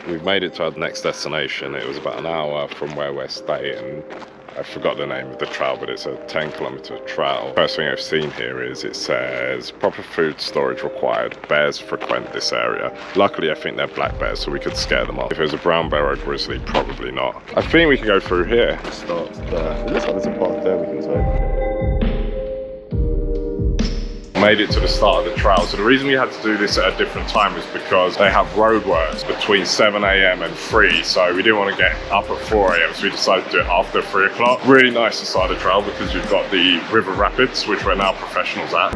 We've made it to our next destination. It was about an hour from where we're staying. I forgot the name of the trail, but it's a 10-kilometer trail. First thing I've seen here is it says proper food storage required. Bears frequent this area. Luckily, I think they're black bears, so we could scare them off. If it was a brown bear or grizzly, probably not. I think we can go through here. It starts there. It looks like there's a path there we can take. Made it to the start of the trail. So the reason we had to do this at a different time is because they have roadworks between 7 a.m. and 3, so we didn't want to get up at 4 a.m. so we decided to do it after 3 o'clock. Really nice to start the trail because we've got the river rapids, which we're now professionals at.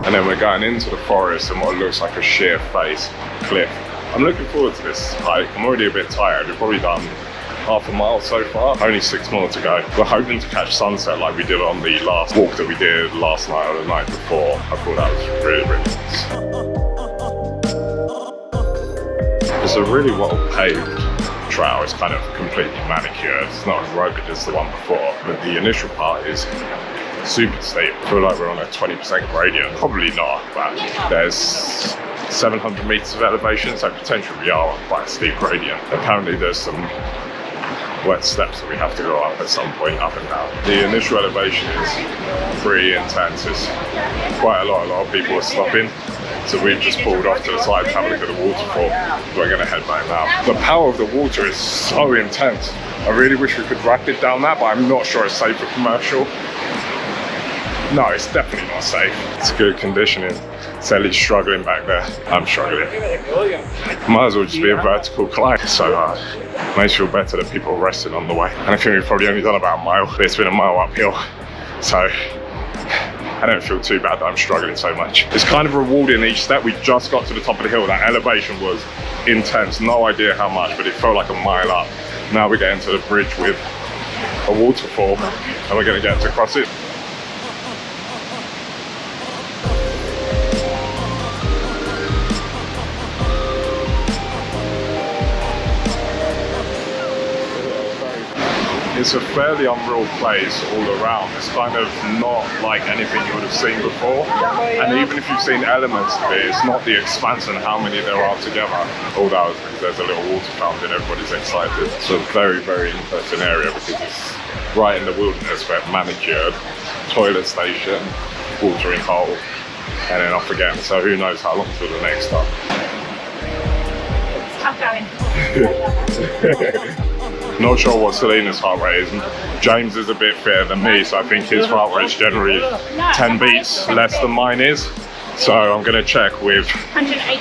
And then we're going into the forest and what looks like a sheer face cliff. I'm looking forward to this hike. I'm already a bit tired. We've probably done half a mile so far, only 6 more to go. We're hoping to catch sunset like we did on the last walk that we did last night or the night before. I thought that was really, really nice. It's a really well paved trail. It's kind of completely manicured. It's not as rugged as the one before, but the initial part is super steep. I feel like we're on a 20% gradient. Probably not, but there's 700 meters of elevation, so potentially we are on quite a steep gradient. Apparently there's some wet steps that we have to go up at some point, up and down. The initial elevation is pretty intense. It's quite a lot of people are stopping. So we've just pulled off to the side to have a look at the waterfall. We're going to head back now. The power of the water is so intense. I really wish we could rapid down that, but I'm not sure it's safe for commercial. No, it's definitely not safe. It's good conditioning. Sally's struggling back there. I'm struggling. Might as well just be a vertical climb. So makes you feel better that people are resting on the way. And I think we've probably only done about a mile, but it's been a mile uphill. So I don't feel too bad that I'm struggling so much. It's kind of rewarding each step. We just got to the top of the hill. That elevation was intense. No idea how much, but it felt like a mile up. Now we're getting to the bridge with a waterfall and we're going to get to cross it. It's a fairly unreal place all around. It's kind of not like anything you would have seen before. And even if you've seen elements of it, it's not the expanse and how many there are together. All that was because there's a little water fountain, everybody's excited. It's a very, very interesting area because it's right in the wilderness, but manicured, toilet station, watering hole, and then off again. So who knows how long till the next stop. I'm going. Not sure what Selena's heart rate is. James is a bit fitter than me, so I think his heart rate is generally 10 beats less than mine is. So I'm going to check with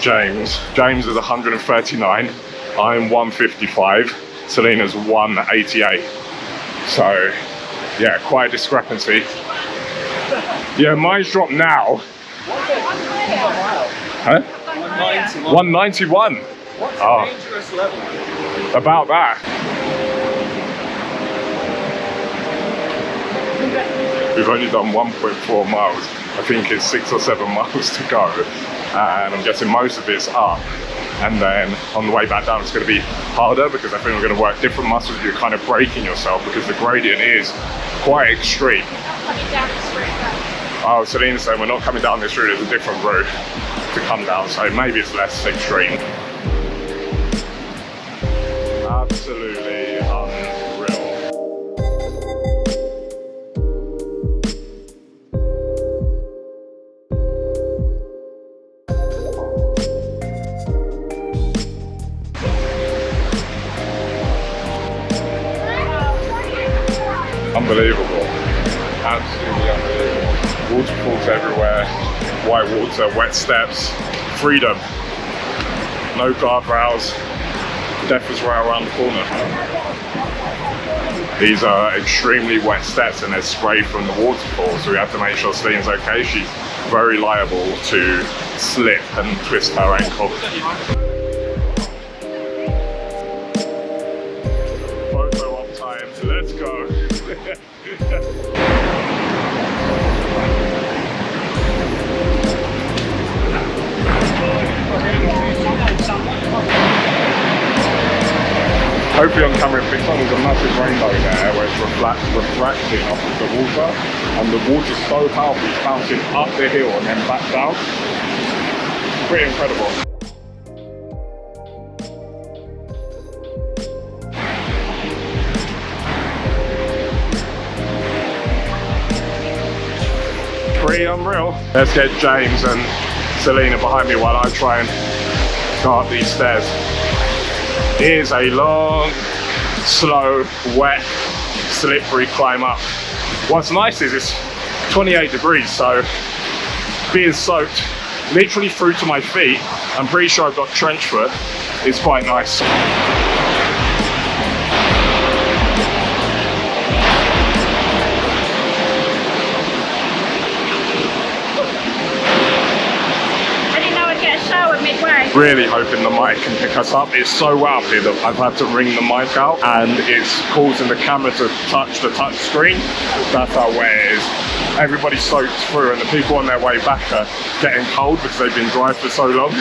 James. James is 139, I'm 155, Selena's 188. So yeah, quite a discrepancy. Yeah, mine's dropped now. Huh? 191. Oh, dangerous level. About that. We've only done 1.4 miles. I think it's 6 or 7 miles to go. And I'm guessing most of it's up. And then on the way back down, it's going to be harder because I think we're going to work different muscles. You're kind of braking yourself because the gradient is quite extreme. Oh, Selena's saying we're not coming down this route. There's a different route to come down. So maybe it's less extreme. Absolutely unreal. Unbelievable. Absolutely unbelievable. Waterfalls everywhere, white water, wet steps, freedom. No guardrails. Death is right around the corner. These are extremely wet steps and they're sprayed from the waterfall, so we have to make sure Selena's okay. She's very liable to slip and twist her ankle. Photo op time, let's go. Hopefully on camera it picks up. There's a massive rainbow there where it's refracting off of the water, and the water's so powerful it's bouncing up the hill and then back down. Pretty incredible. Pretty unreal. Let's get James and Selena behind me while I try and go up these stairs. It is a long, slow, wet, slippery climb up. What's nice is it's 28 degrees, so being soaked literally through to my feet, I'm pretty sure I've got trench foot, is quite nice. Really hoping the mic can pick us up. It's so wet up here that I've had to wring the mic out and it's causing the camera to touch the touch screen. That's how wet it is. Everybody's soaked through and the people on their way back are getting cold because they've been dry for so long.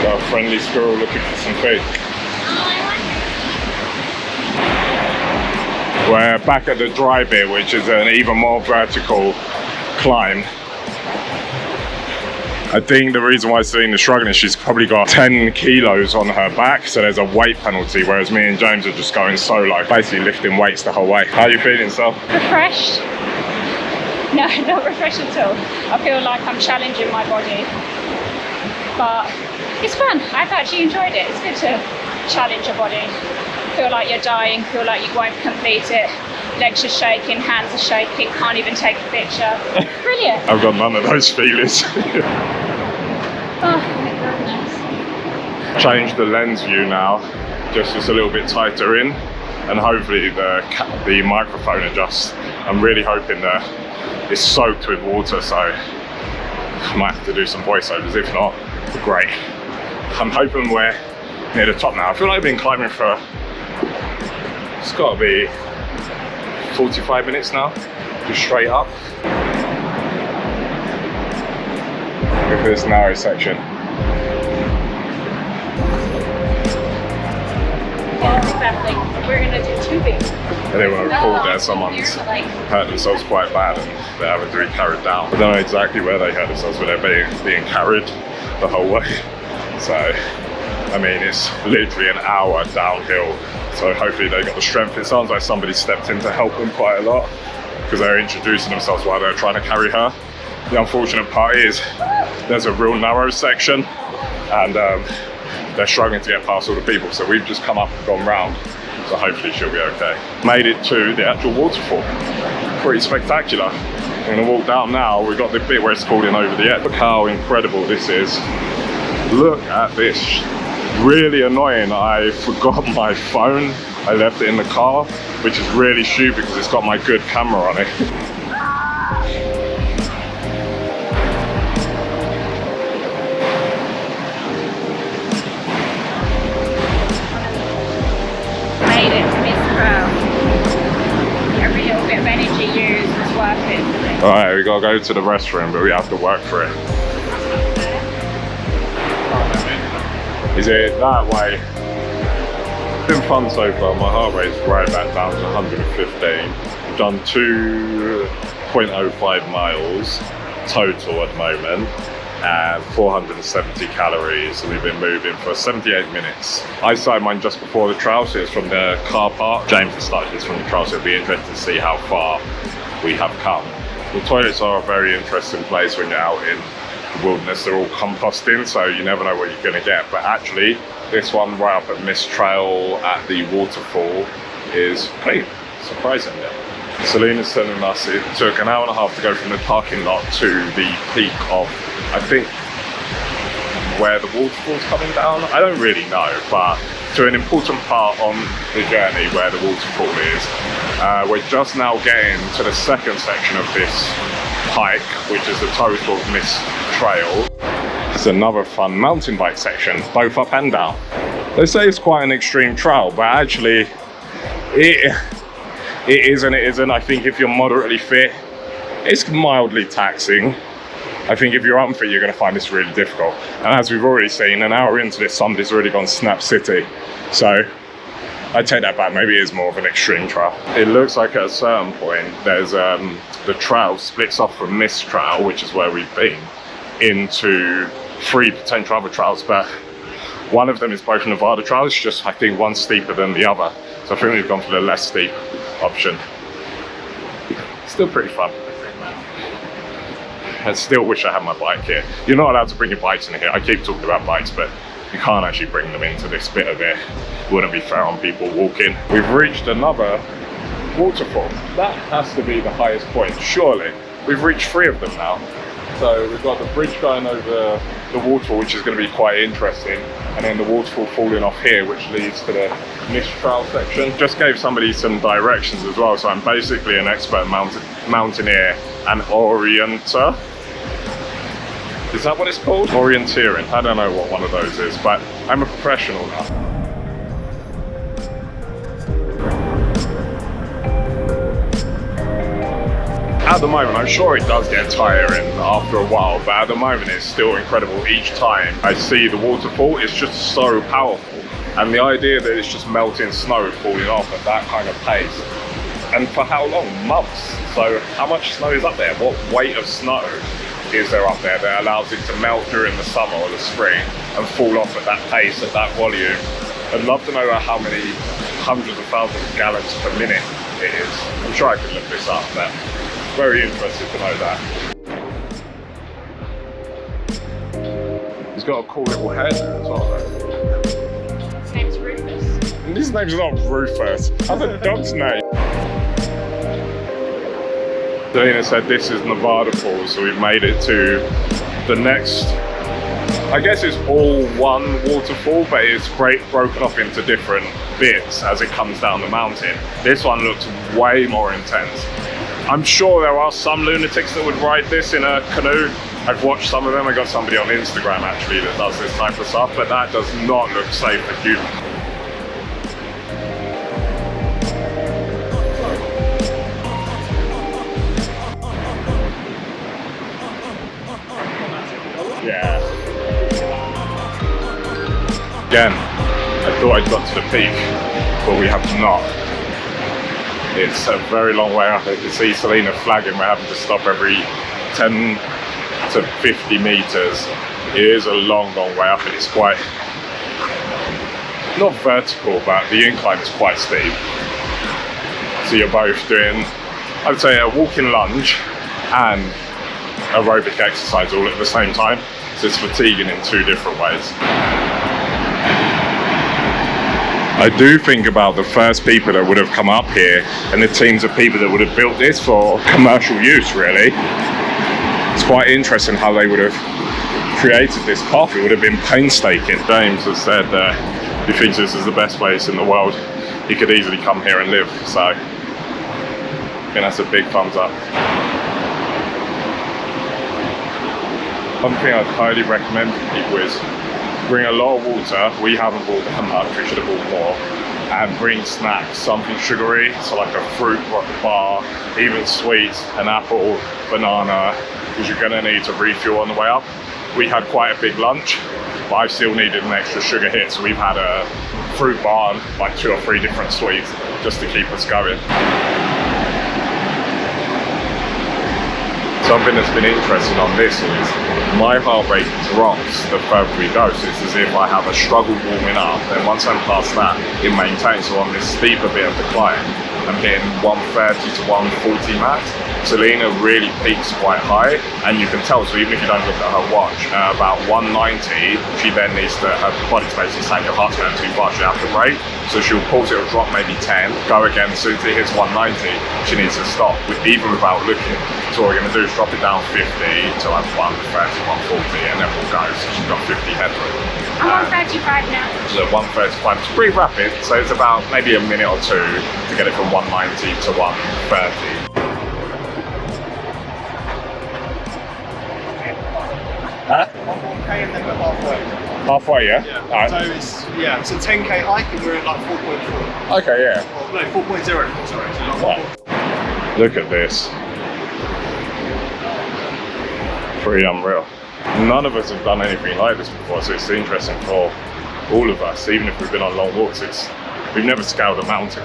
Got a friendly squirrel looking for some food. We're back at the dry bit, which is an even more vertical climb. I think the reason why Selena's struggling is she's probably got 10 kilos on her back, so there's a weight penalty, whereas me and James are just going solo, basically lifting weights the whole way. How are you feeling, Sel? Refreshed? No, not refreshed at all. I feel like I'm challenging my body, but it's fun. I've actually enjoyed it. It's good to challenge your body. Feel like you're dying, feel like you won't complete it. Legs are shaking, hands are shaking, can't even take a picture. Brilliant. I've got none of those feelings. Oh my goodness. Change the lens view now, just a little bit tighter in, and hopefully the microphone adjusts. I'm really hoping that it's soaked with water, so I might have to do some voiceovers. If not, great. I'm hoping we're near the top now. I feel like I've been climbing for, it's got to be 45 minutes now, just straight up. Look at this narrow section. Yeah, exactly. We're gonna do tubing. And then when I pulled there, someone's hurt themselves quite bad and they're having to be carried down. I don't know exactly where they hurt themselves, but they're being carried the whole way. So, I mean, it's literally an hour downhill. So hopefully they got the strength. It sounds like somebody stepped in to help them quite a lot because they're introducing themselves while they're trying to carry her. The unfortunate part is there's a real narrow section and they're struggling to get past all the people. So we've just come up and gone round. So hopefully she'll be okay. Made it to the actual waterfall. Pretty spectacular. I'm gonna walk down now. We've got the bit where it's called in over the edge. Look how incredible this is. Look at this. Really annoying, I forgot my phone. I left it in the car, which is really stupid because it's got my good camera on it. Made it to this trail. Every little bit of energy used was worth it. Alright, we gotta go to the restroom, but we have to work for it. Is it that way? It's been fun so far. My heart rate's right back down to 115. I've done 2.05 miles total at the moment and 470 calories. We've been moving for 78 minutes. I started mine just before the trail, so it's from the car park. James has started this from the trail, so it'll be interesting to see how far we have come. The toilets are a very interesting place when you're out in wilderness. They're all composting, so you never know what you're going to get, but actually this one right up at Mist Trail at the waterfall is clean, surprisingly. Selena's telling us it took an hour and a half to go from the parking lot to the peak of, I think, where the waterfall's coming down. I don't really know, but to an important part on the journey where the waterfall is. We're just now getting to the second section of this hike, which is the total Mist Trail. It's another fun mountain bike section, both up and down. They say it's quite an extreme trail, but actually it is and it isn't. I think if you're moderately fit, it's mildly taxing, I think if you're unfit, you're going to find this really difficult. And as we've already seen, an hour into this, somebody's already gone Snap City. So I take that back, maybe it is more of an extreme trail. It looks like at a certain point, there's the trail splits off from this trail, which is where we've been, into 3 potential other trails, but one of them is both Nevada trails, just I think one steeper than the other. So I think we've gone for the less steep option. Still pretty fun. I still wish I had my bike here. You're not allowed to bring your bikes in here. I keep talking about bikes, but you can't actually bring them into this bit of it. It wouldn't be fair on people walking. We've reached another waterfall. That has to be the highest point, surely. We've reached 3 of them now. So we've got the bridge going over the waterfall, which is going to be quite interesting, and then the waterfall falling off here, which leads to the mist trail section. Just gave somebody some directions as well, so I'm basically an expert mountaineer and orienter. Is that what it's called? Orienteering. I don't know what one of those is, but I'm a professional now. At the moment, I'm sure it does get tiring after a while, but at the moment it's still incredible. Each time I see the waterfall, it's just so powerful. And the idea that it's just melting snow falling off at that kind of pace. And for how long? Months. So how much snow is up there? What weight of snow is there up there that allows it to melt during the summer or the spring and fall off at that pace, at that volume? I'd love to know how many hundreds of thousands of gallons per minute it is. I'm sure I could look this up, but very interested to know that. He's got a cool little head as well, though. His name's Rufus. And his name's not Rufus. That's a dog's name. Selena said this is Nevada Falls, so we've made it to the next. I guess it's all one waterfall, but it's broken off into different bits as it comes down the mountain. This one looks way more intense. I'm sure there are some lunatics that would ride this in a canoe. I've watched some of them. I got somebody on Instagram actually that does this type of stuff, but that does not look safe for humans. Yeah. Again, I thought I'd got to the peak, but we have not. It's a very long way up. You can see Selena flagging. We're having to stop every 10 to 50 meters. It is a long, long way up, and it's quite, not vertical, but the incline is quite steep. So you're both doing, I'd say, a walking lunge and aerobic exercise all at the same time. So it's fatiguing in 2 different ways. I do think about the first people that would have come up here and the teams of people that would have built this for commercial use, really. It's quite interesting how they would have created this path. It would have been painstaking. James has said that he thinks this is the best place in the world. He could easily come here and live, so I think that's a big thumbs up. One thing I'd highly recommend for people is bring a lot of water. We haven't bought that much, we should have bought more. And bring snacks, something sugary, so like a fruit bar, even sweets, an apple, banana, because you're gonna need to refuel on the way up. We had quite a big lunch, but I still needed an extra sugar hit, so we've had a fruit bar and like 2 or 3 different sweets just to keep us going. Something that's been interesting on this is my heart rate drops the further we go, so it's as if I have a struggle warming up, and once I'm past that, it maintains. So on this steeper bit of the climb, I'm hitting 130 to 140 max. Selena really peaks quite high, and you can tell, so even if you don't look at her watch, about 190, she then needs to, her body's basically saying your heart's going too fast, you have to brake. So she'll pause, it'll drop maybe 10, go again, as soon as it hits 190, she needs to stop, even without looking. So what we're going to do is drop it down 50 to like 130, 140, and then we'll go. So she's got 50 headroom. I'm 135 now. So 135, it's pretty rapid, so it's about maybe a minute or 2 to get it from 190 to 130. Huh? 1K and then we're halfway. Halfway, yeah? Yeah. Right. So it's a 10K hike and we're at like 4.4. Okay, yeah. Or, no, 4.0, sorry. So like Look at this. Pretty unreal. None of us have done anything like this before, so it's interesting for all of us, even if we've been on long walks. We've never scaled a mountain.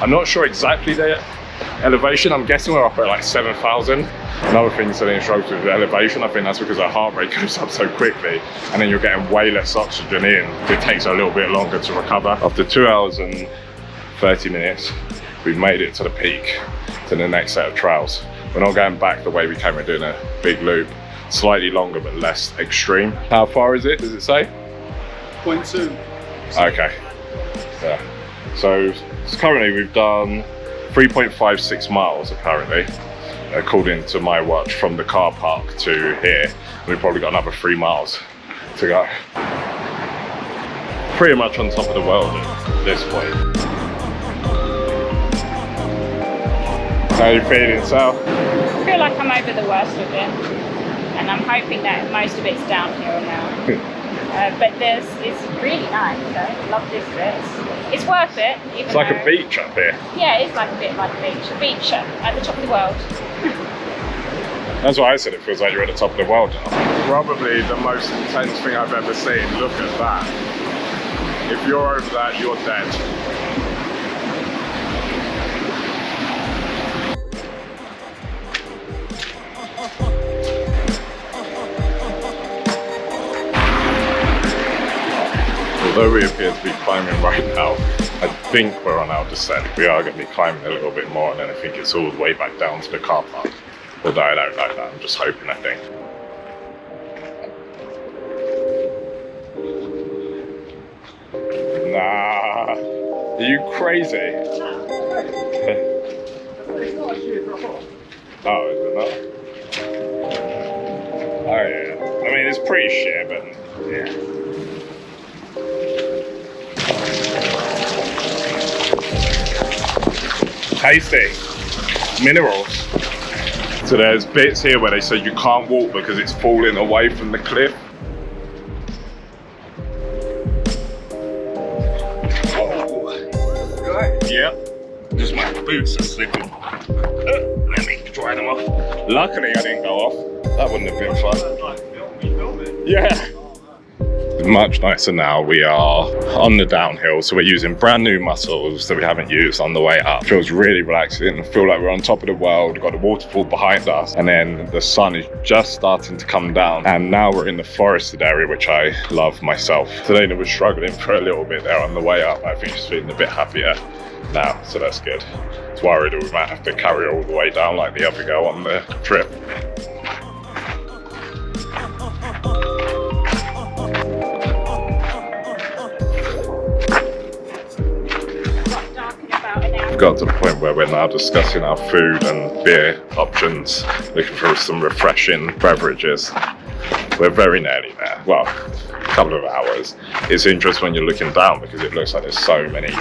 I'm not sure exactly the elevation. I'm guessing we're up at like 7,000. Another thing Celine struggles with elevation, I think that's because her heart rate goes up so quickly, and then you're getting way less oxygen in. It takes a little bit longer to recover. After 2 hours and 30 minutes, we've made it to the peak, to the next set of trails. We're not going back the way we came. We're doing a big loop, slightly longer but less extreme. How far is it, does it say? 0.2. Okay, yeah. So currently we've done 3.56 miles apparently, according to my watch, from the car park to here. We've probably got another 3 miles to go. Pretty much on top of the world at this point. How are you feeling, Sal? I feel like I'm over the worst of it, and I'm hoping that most of it's downhill now. But it's really nice, I love this bit. It's worth it. It's like a beach up here. Yeah, it's like a bit like a beach at the top of the world. That's why I said it feels like you're at the top of the world now. Probably the most intense thing I've ever seen. Look at that. If you're over that, you're dead. Although we appear to be climbing right now, I think we're on our descent. We are going to be climbing a little bit more, and then I think it's all the way back down to the car park. Although I don't know that, I'm just hoping, I think. Nah, are you crazy? It's not a sheer drop off. Oh, is it not? Oh yeah, I mean it's pretty sheer, but yeah. Tasty minerals. So there's bits here where they say you can't walk because it's falling away from the cliff. You alright? Yep. Just my boots are slipping. Let me dry them off. Luckily I didn't go off. That wouldn't have been fun. Yeah. Much nicer now. We are on the downhill, so we're using brand new muscles that we haven't used on the way up. Feels really relaxing. I feel like we're on top of the world. Got a waterfall behind us, and then the sun is just starting to come down, and now we're in the forested area, which I love myself. Selena was struggling for a little bit there on the way up. I think she's feeling a bit happier now, so that's good. I was worried we might have to carry her all the way down like the other girl on the trip. Got to the point where we're now discussing our food and beer options, looking for some refreshing beverages. We're very nearly there. Well, a couple of hours. It's interesting when you're looking down because it looks like there's so many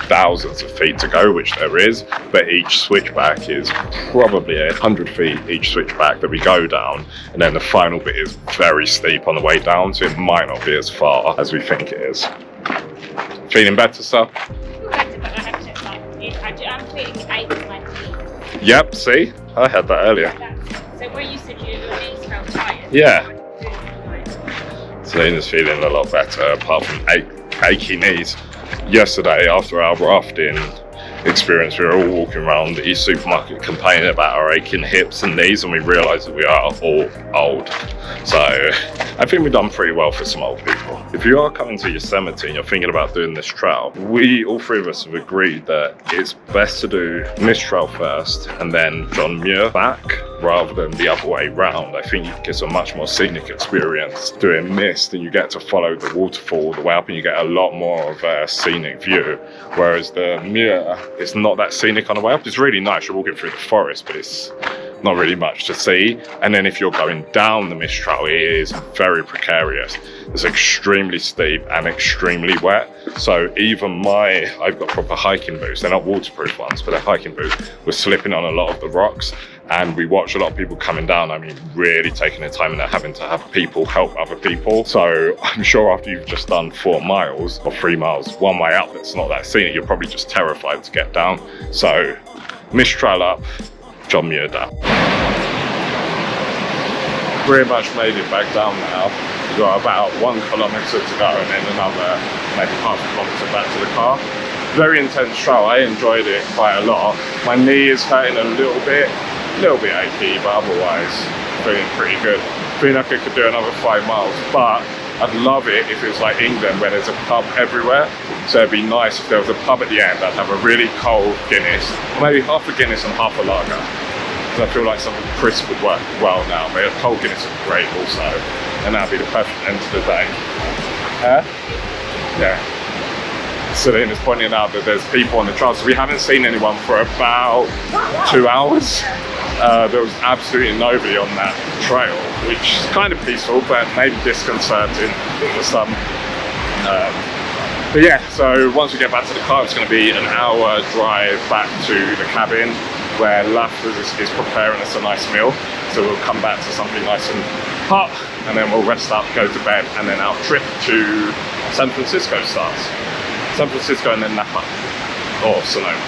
thousands of feet to go, which there is, but each switchback is probably 100 feet each switchback that we go down, and then the final bit is very steep on the way down, so it might not be as far as we think it is. Feeling better, Sal? I'm feeling the ache in my feet. Yep, see? I had that earlier. So where you said your knees felt tired? Yeah. Selena's feeling a lot better, apart from achy knees. Yesterday, after our rafting experience, we were all walking around the East Supermarket complaining about our aching hips and knees, and we realised that we are all old. So I think we've done pretty well for some old people. If you are coming to Yosemite and you're thinking about doing this trail, all three of us have agreed that it's best to do Mist Trail first and then John Muir back, rather than the other way round. I think it gets a much more scenic experience doing Mist, and you get to follow the waterfall all the way up, and you get a lot more of a scenic view. Whereas the Muir, it's not that scenic on the way up. It's really nice. You're walking through the forest, but it's not really much to see. And then if you're going down the Mist Trail, it is very precarious. It's extremely steep and extremely wet. So even I've got proper hiking boots. They're not waterproof ones, but they're hiking boots. We're slipping on a lot of the rocks, and we watch a lot of people coming down. I mean, really taking their time, and they're having to have people help other people. So I'm sure after you've just done 4 miles or 3 miles one way up, that's not that scenic, you're probably just terrified to get down. So Mist Trail up, John Muir down. pretty much made it back down now. We've got about 1 kilometer to go and then another maybe half a kilometer back to the car. Very intense trail. I enjoyed it quite a lot. My knee is hurting a little bit achy, but otherwise feeling pretty good. Feeling like I could do another 5 miles, but I'd love it if it was like England where there's a pub everywhere. So it'd be nice if there was a pub at the end that'd have a really cold Guinness, or maybe half a Guinness and half a lager. Because I feel like something crisp would work well now, but a cold Guinness would be great also. And that'd be the perfect end to the day. Yeah. Celine is pointing out that there's people on the trail, so we haven't seen anyone for about 2 hours. There was absolutely nobody on that trail, which is kind of peaceful, but maybe disconcerting for some. But yeah, so once we get back to the car, it's going to be an hour drive back to the cabin where Laf is preparing us a nice meal. So we'll come back to something nice and hot, and then we'll rest up, go to bed, and then our trip to San Francisco starts. San Francisco and then Napa, or Sonoma.